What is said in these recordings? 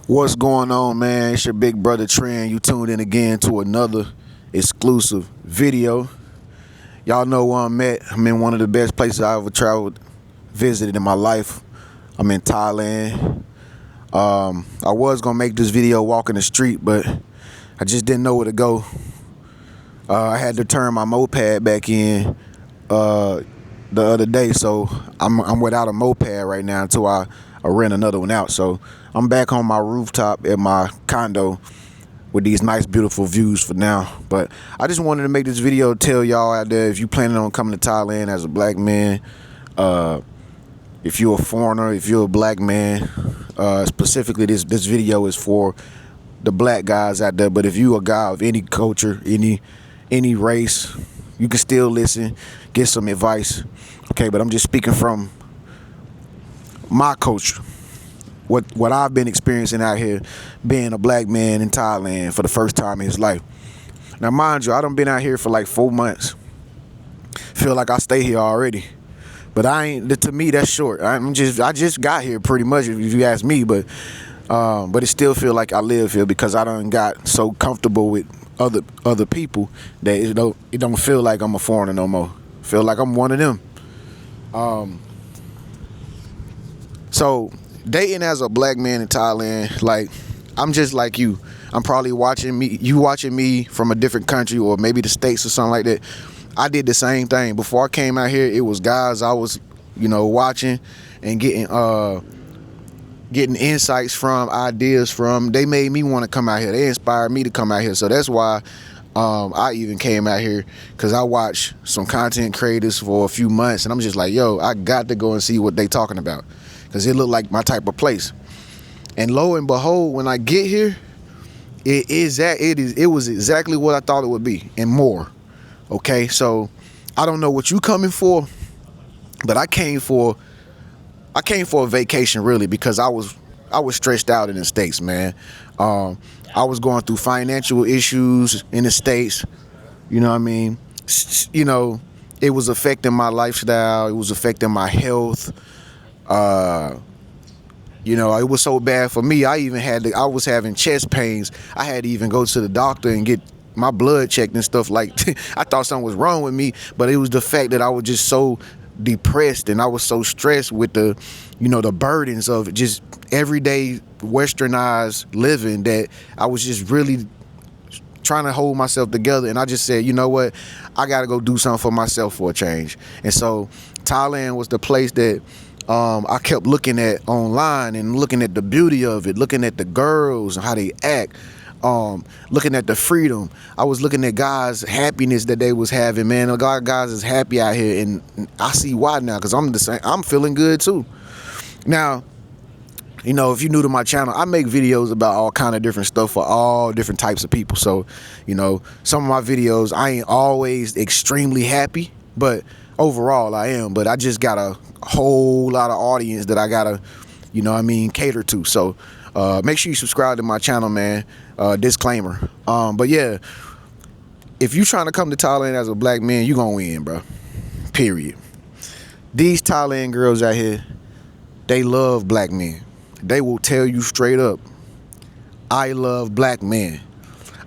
What's going on, man? It's your big brother Trenius. You tuned in again to another exclusive video. Y'all know where I'm at. I'm in one of the best places I ever traveled, visited in my life. I'm in Thailand. I was gonna make this video walking the street, but I just didn't know where to go. I had to turn my moped back in the other day, so I'm without a moped right now until I rent another one out. So I'm back on my rooftop at my condo with these nice beautiful views for now. But I just wanted to make this video to tell y'all out there, if you planning on coming to Thailand as a black man, if you're a foreigner, if you're a black man, specifically this video is for the black guys out there. But if you a guy of any culture, any race, you can still listen, get some advice. Okay, but I'm just speaking from my culture, what I've been experiencing out here, being a black man in Thailand for the first time in his life. Now, mind you, I done been out here for like 4 months. Feel like I stay here already, but I ain't. To me, that's short. I just got here pretty much, if you ask me. But it still feel like I live here because I done got so comfortable with other people that it don't feel like I'm a foreigner no more. Feel like I'm one of them. So dating as a black man in Thailand, like, I'm just like you. I'm probably watching me from a different country or maybe the States or something like that. I did the same thing. Before I came out here, it was guys I was, watching and getting insights from, ideas from. They made me want to come out here. They inspired me to come out here. So that's why I even came out here, because I watched some content creators for a few months, and I'm just like, yo, I got to go and see what they talking about, because it looked like my type of place. And lo and behold, when I get here, it was exactly what I thought it would be and more. Okay, so I don't know what you coming for, but I came for a vacation, really, because I was stressed out in the States, man. I was going through financial issues in the States. You know what I mean? It was affecting my lifestyle. It was affecting my health. It was so bad for me. I was having chest pains. I had to even go to the doctor and get my blood checked and stuff. Like, I thought something was wrong with me, but it was the fact that I was just so depressed and I was so stressed with the burdens of just everyday westernized living, that I was just really trying to hold myself together. And I just said, you know what, I got to go do something for myself for a change. And so Thailand was the place that I kept looking at online and looking at the beauty of it, looking at the girls and how they act, looking at the freedom. I was looking at guys' happiness that they was having, man. A lot of guys is happy out here, and I see why now, because I'm the same. I'm feeling good too. Now, if you're new to my channel, I make videos about all kind of different stuff for all different types of people. So, some of my videos, I ain't always extremely happy, but overall I am. But I just got a whole lot of audience that I gotta, cater to. So make sure you subscribe to my channel, man. Disclaimer. But yeah, if you trying to come to Thailand as a black man, you gonna win, bro. Period. These Thailand girls out here, they love black men. They will tell you straight up, I love black men.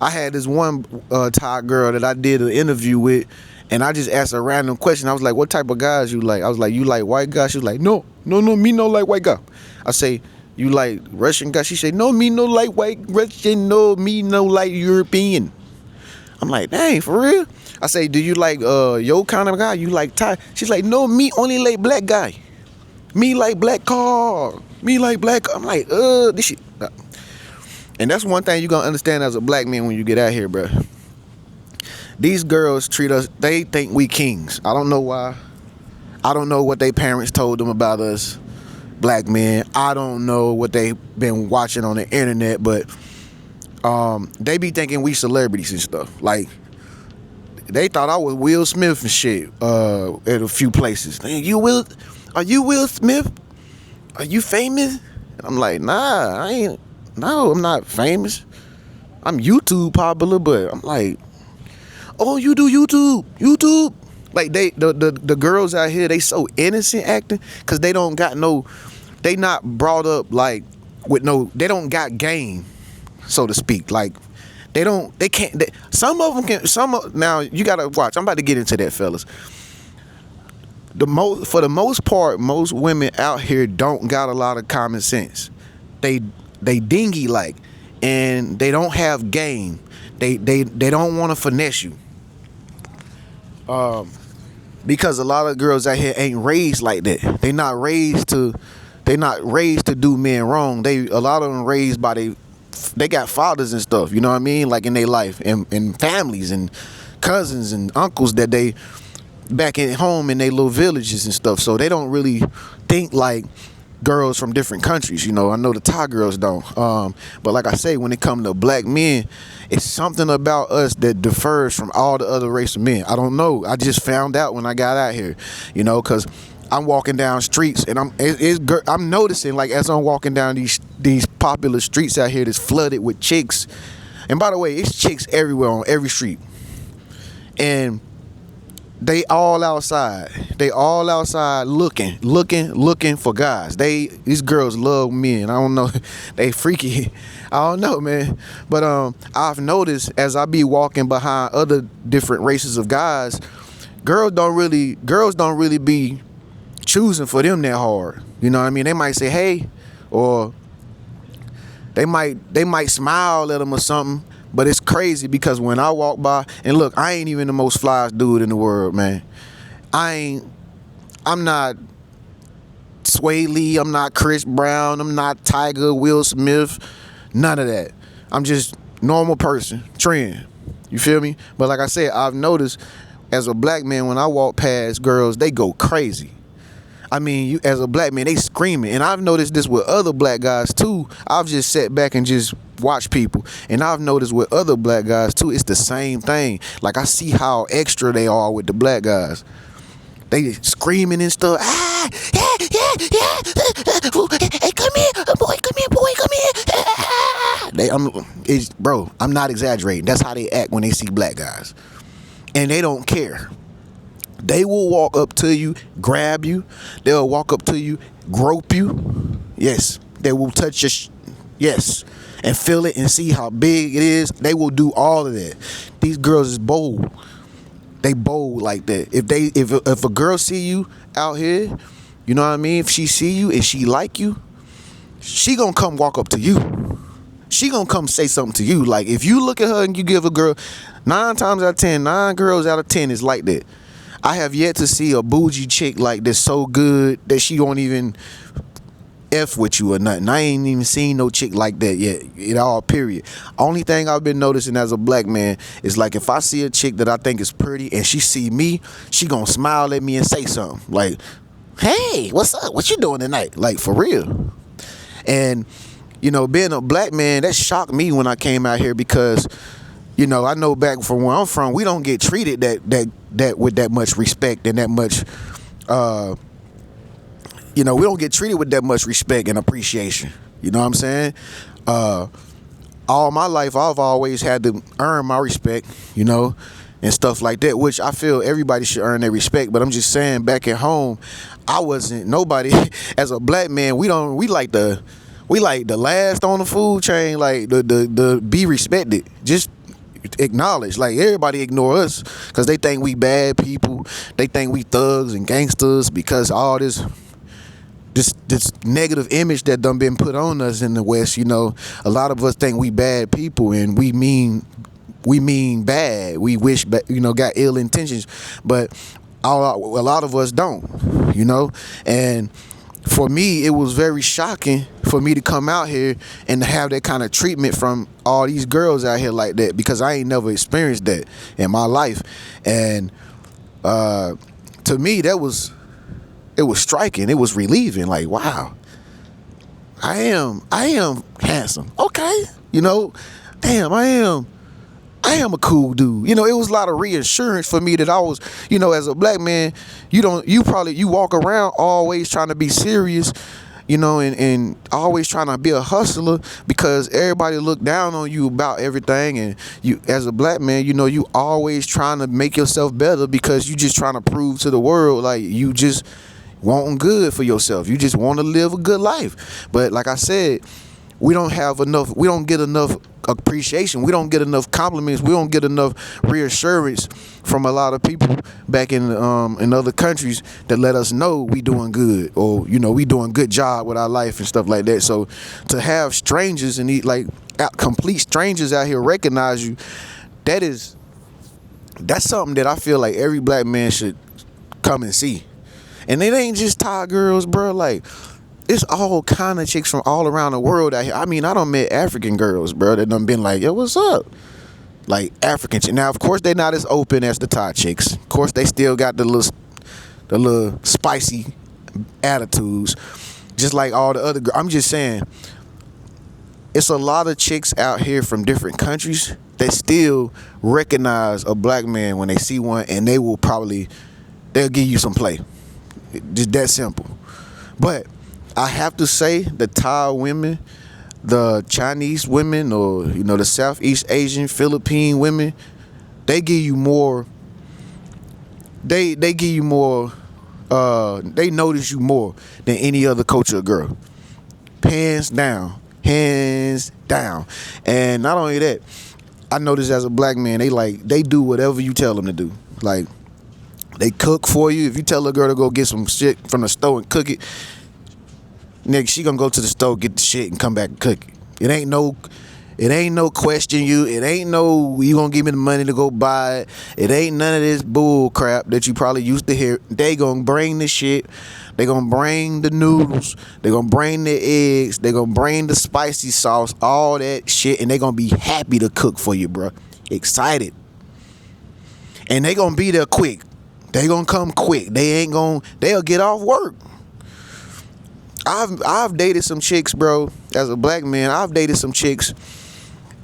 I had this one Thai girl that I did an interview with, and I just asked a random question. I was like, what type of guys you like? I was like, you like white guys? She was like, no, me no like white guy. I say, you like Russian guys? She said, no, me no like white Russian, no, me no like European. I'm like, dang, for real? I say, do you like your kind of guy? You like Thai? She's like, no, me only like black guy. Me like black car. Me like black. I'm like, this shit. And that's one thing you gonna understand as a black man when you get out here, bro. These girls treat us, they think we kings. I don't know why. I don't know what their parents told them about us black men. I don't know what they've been watching on the internet, but they be thinking we celebrities and stuff. Like, they thought I was Will Smith and shit at a few places. Are you Will Smith? Are you famous? And I'm like, nah, I ain't. No, I'm not famous. I'm YouTube popular, but I'm like, oh, you do YouTube. Like, the girls out here, they so innocent acting, because they don't got no, they not brought up like with no, they don't got game, so to speak. Like they can't. Some of them can. Now you gotta watch. I'm about to get into that, fellas. For the most part, most women out here don't got a lot of common sense. They dingy like, and they don't have game. They don't want to finesse you. Because a lot of girls out here ain't raised like that. They not raised to do men wrong. A lot of them raised by they got fathers and stuff, you know what I mean? Like in their life, and families and cousins and uncles that they back at home in their little villages and stuff. So they don't really think like girls from different countries, you know. I know the Thai girls don't. But like I say, when it comes to black men, it's something about us that differs from all the other race of men. I don't know. I just found out when I got out here, you know, because I'm walking down streets and I'm noticing, like, as I'm walking down these popular streets out here that's flooded with chicks. And by the way, it's chicks everywhere on every street. And they all outside. They all outside looking for guys. These girls love men. I don't know. They freaky. I don't know, man. But I've noticed as I be walking behind other different races of guys, girls don't really be choosing for them that hard. You know what I mean? They might say hey, or they might smile at them or something. But it's crazy because when I walk by, and look, I ain't even the most flyest dude in the world, man. I'm not Sway Lee, I'm not Chris Brown, I'm not Tiger, Will Smith, none of that. I'm just normal person, Trend. You feel me? But like I said, I've noticed as a black man, when I walk past girls, they go crazy. I mean, as a black man, they screaming. And I've noticed this with other black guys too. I've just sat back and just watched people. And I've noticed with other black guys too, it's the same thing. Like, I see how extra they are with the black guys. They screaming and stuff. Hey, come here, boy, come here. Bro, I'm not exaggerating. That's how they act when they see black guys. And they don't care. They will walk up to you, grab you. They'll walk up to you, grope you. Yes. They will touch your yes. And feel it and see how big it is. They will do all of that. These girls is bold. They bold like that. If a girl see you out here, you know what I mean? If she see you and she like you, she gonna come walk up to you. She gonna come say something to you. Like, if you look at her and you give a girl 9 girls out of 10 is like that. I have yet to see a bougie chick like this so good that she don't even F with you or nothing. I ain't even seen no chick like that yet at all, period. Only thing I've been noticing as a black man is, like, if I see a chick that I think is pretty and she see me, she gonna smile at me and say something. Like, hey, what's up? What you doing tonight? Like, for real. And, you know, being a black man, that shocked me when I came out here because, you know, I know back from where I'm from, we don't get treated that with that much respect and that much, you know, we don't get treated with that much respect and appreciation. You know what I'm saying? All my life, I've always had to earn my respect, you know, and stuff like that, which I feel everybody should earn their respect. But I'm just saying, back at home, I wasn't nobody. As a black man, we like the last on the food chain, like the be respected. Just acknowledge. Like, everybody ignore us because they think we bad people. They think we thugs and gangsters because all this negative image that done been put on us in the West. You know, a lot of us think we bad people and we mean bad. We wish, you know, got ill intentions, but a lot of us don't, you know. And for me, it was very shocking for me to come out here and to have that kind of treatment from all these girls out here like that, because I ain't never experienced that in my life. And to me, it was striking. It was relieving. Like, wow, I am handsome. Okay, you know, damn, I am a cool dude. You know, it was a lot of reassurance for me that I was, you know, as a black man, you walk around always trying to be serious, you know, and always trying to be a hustler because everybody look down on you about everything. And you, as a black man, you know, you always trying to make yourself better because you just trying to prove to the world, like, you just wanting good for yourself. You just want to live a good life. But like I said, we don't have enough, we don't get enough appreciation, we don't get enough compliments, we don't get enough reassurance from a lot of people back in other countries that let us know we doing good, or we doing good job with our life and stuff like that. So to have strangers and like complete strangers out here recognize you, that's something that I feel like every black man should come and see. And it ain't just Thai girls, bro. Like, it's all kind of chicks from all around the world out here. I mean, I done met African girls, bro, that done been like, yo, what's up? Like, African chicks. Now, of course, they not as open as the Thai chicks. Of course, they still got the little spicy attitudes, just like all the other girls. I'm just saying, it's a lot of chicks out here from different countries that still recognize a black man when they see one, and they'll give you some play. Just that simple. But I have to say, the Thai women, the Chinese women, or the Southeast Asian, Philippine women, they give you more. They give you more. They notice you more than any other culture girl. Hands down. And not only that, I notice as a black man, they do whatever you tell them to do. Like, they cook for you. If you tell a girl to go get some shit from the store and cook it, nigga, she gonna go to the store, get the shit, and come back and cook it. It ain't no question you. It ain't no, you gonna give me the money to go buy it. It ain't none of this bull crap that you probably used to hear. They gonna bring the shit. They gonna bring the noodles. They gonna bring the eggs. They gonna bring the spicy sauce, all that shit, and they gonna be happy to cook for you, bro. Excited. And they gonna be there quick. They gonna come quick. They'll get off work. I've dated some chicks, bro, as a black man. I've dated some chicks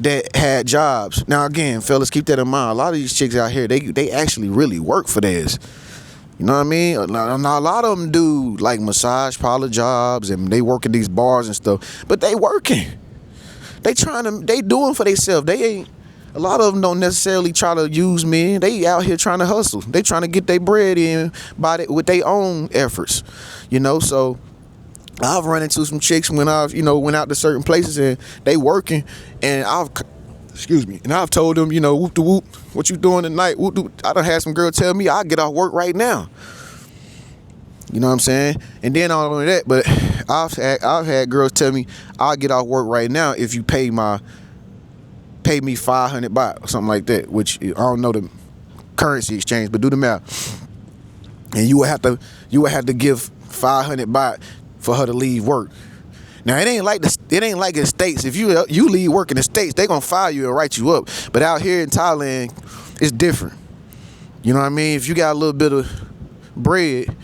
that had jobs. Now, again, fellas, keep that in mind. A lot of these chicks out here, they actually really work for theirs. You know what I mean? Now, a lot of them do like massage parlor jobs, and they work in these bars and stuff. But they working. They doing for themselves. A lot of them don't necessarily try to use men. They out here trying to hustle. They trying to get their bread in with their own efforts. So I've run into some chicks when I've, went out to certain places and they working, and I've told them, whoop de whoop, what you doing tonight? Whoop de. I done had some girl tell me I'll get off work right now. You know what I'm saying? And then not only that, but I've had girls tell me I'll get off work right now if you pay me 500 baht or something like that, which I don't know the currency exchange, but do the math. And you would have to give 500 baht for her to leave work. Now, it ain't like in the States. If you leave work in the States, they gonna fire you and write you up. But out here in Thailand, it's different. You know what I mean? If you got a little bit of bread,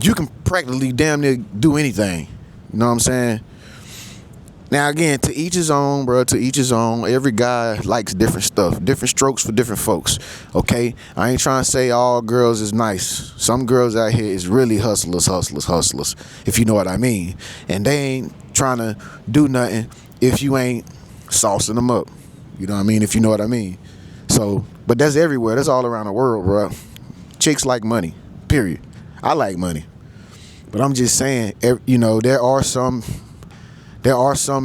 you can practically damn near do anything. You know what I'm saying? Now, again, to each his own, bro. To each his own. Every guy likes different stuff. Different strokes for different folks. Okay? I ain't trying to say all girls is nice. Some girls out here is really hustlers, if you know what I mean. And they ain't trying to do nothing if you ain't saucing them up. You know what I mean? If you know what I mean. So, but that's everywhere. That's all around the world, bro. Chicks like money. Period. I like money. But I'm just saying, there are some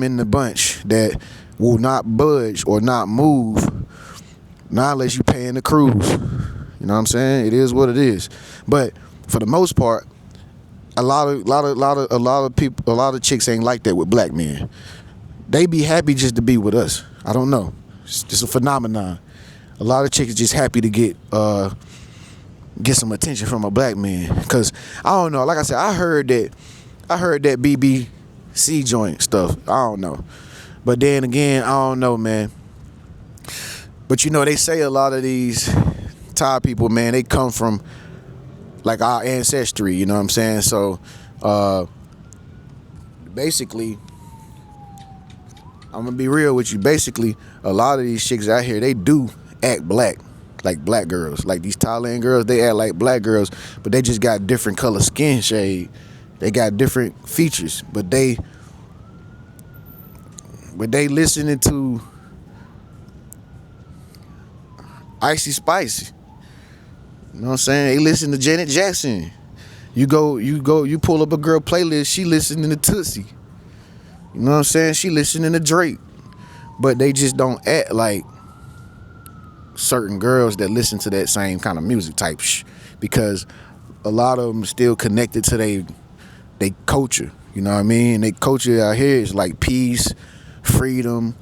in the bunch that will not budge or not move, not unless you paying the cruise. You know what I'm saying? It is what it is. But for the most part, a lot of people, a lot of chicks ain't like that with black men. They be happy just to be with us. I don't know. It's just a phenomenon. A lot of chicks just happy to get some attention from a black man. Cause I don't know. Like I said, I heard that BBC joint stuff. I don't know. But then again, I don't know, man. But they say a lot of these Thai people, man, they come from like our ancestry, you know what I'm saying? So basically, I'm gonna be real with you. Basically, a lot of these chicks out here, they do act black, like black girls. Like these Thailand girls, they act like black girls, but they just got different color skin shade. They got different features, but they listening to Icy Spicy. You know what I'm saying? They listen to Janet Jackson. You pull up a girl playlist, she listening to Tootsie. You know what I'm saying? She listening to Drake. But they just don't act like certain girls that listen to that same kind of music type because a lot of them still connected to they culture. You know what I mean? They culture out here is like peace, freedom,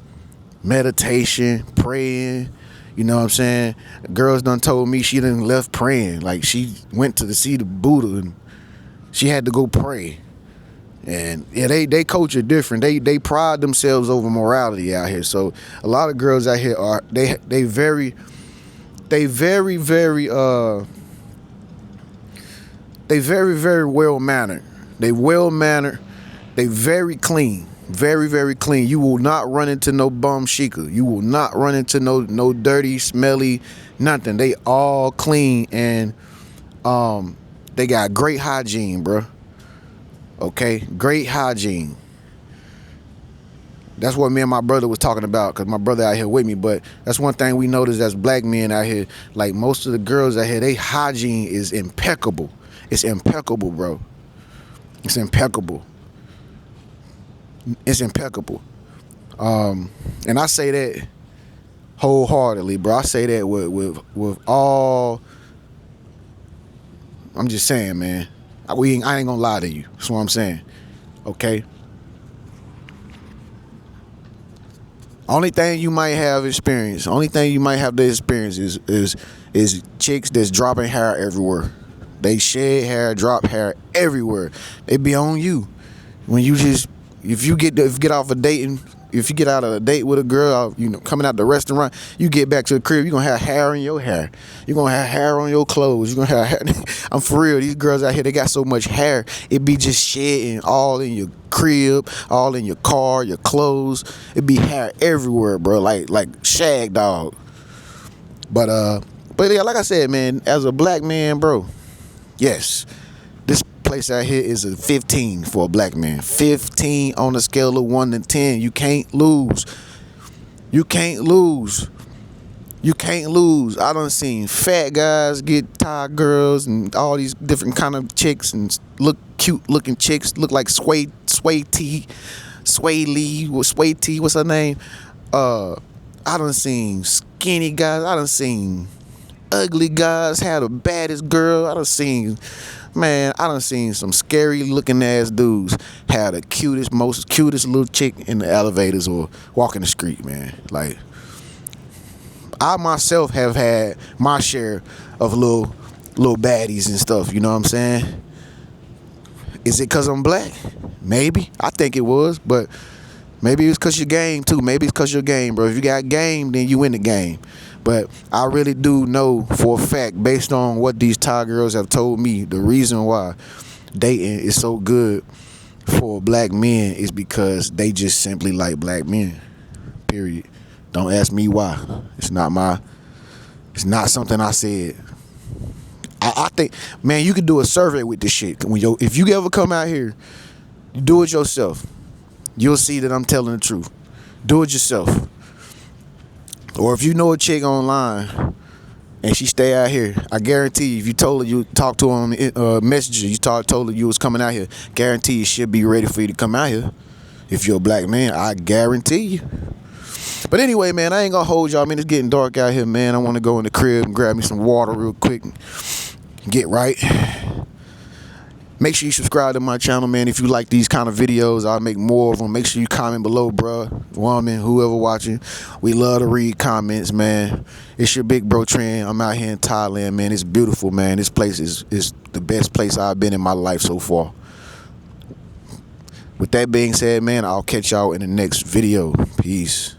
meditation, praying. You know what I'm saying? Girls done told me she done left praying. Like she went to see the Buddha and she had to go pray. And yeah, they culture different. They pride themselves over morality out here. So a lot of girls out here are they very well mannered. They well mannered. They very clean. Very, very clean. You will not run into no bum shika. You will not run into no dirty, smelly, nothing. They all clean and they got great hygiene, bro. Okay, great hygiene. That's what me and my brother was talking about, because my brother out here with me. But that's one thing we noticed as black men out here. Like most of the girls out here, they hygiene is impeccable. It's impeccable, bro. It's impeccable. It's impeccable. And I say that wholeheartedly, bro. I say that with all. I'm just saying, man. I ain't gonna lie to you. That's what I'm saying. Okay. Only thing you might have experience. Only thing you might have the experience is chicks that's dropping hair everywhere. They shed hair, drop hair everywhere. They be on you. When you just if you get off a date and if you get out of a date with a girl, you know, coming out the restaurant, you get back to the crib, you're gonna have hair in your hair. You're gonna have hair on your clothes. You're gonna have hair. I'm for real. These girls out here, they got so much hair, it be just shedding all in your crib, all in your car, your clothes. It be hair everywhere, bro. Like shag dog. But yeah, like I said, man, as a black man, bro, yes, this place out here is a 15 for a black man. 15 on a scale of 1 to 10. You can't lose. You can't lose. You can't lose. I done seen fat guys get Thai girls and all these different kind of chicks and look cute looking chicks, look like Sway T, what's her name? I done seen skinny guys. I done seen ugly guys have the baddest girl. I done seen some scary looking ass dudes have the cutest little chick in the elevators or walking the street, man. Like, I myself have had my share of little baddies and stuff, you know what I'm saying? Is it because I'm black? Maybe. I think it was, but maybe it's because you're game too. Maybe it's because you're game, bro. If you got game, then you win the game. But I really do know for a fact, based on what these Thai girls have told me, the reason why dating is so good for black men is because they just simply like black men. Period. Don't ask me why. It's not something I said. I think, man, you could do a survey with this shit. If you ever come out here, you do it yourself. You'll see that I'm telling the truth. Do it yourself. Or if you know a chick online and she stay out here, I guarantee you, if you told her you talked to her on Messenger, you told her you was coming out here, guarantee you she'll be ready for you to come out here. If you're a black man, I guarantee you. But anyway, man, I ain't gonna hold y'all. I mean, it's getting dark out here, man. I want to go in the crib and grab me some water real quick and get right. Make sure you subscribe to my channel, man. If you like these kind of videos, I'll make more of them. Make sure you comment below, bruh, woman, whoever watching. We love to read comments, man. It's your big bro Tren. I'm out here in Thailand, man. It's beautiful, man. This place is the best place I've been in my life so far. With that being said, man, I'll catch y'all in the next video. Peace.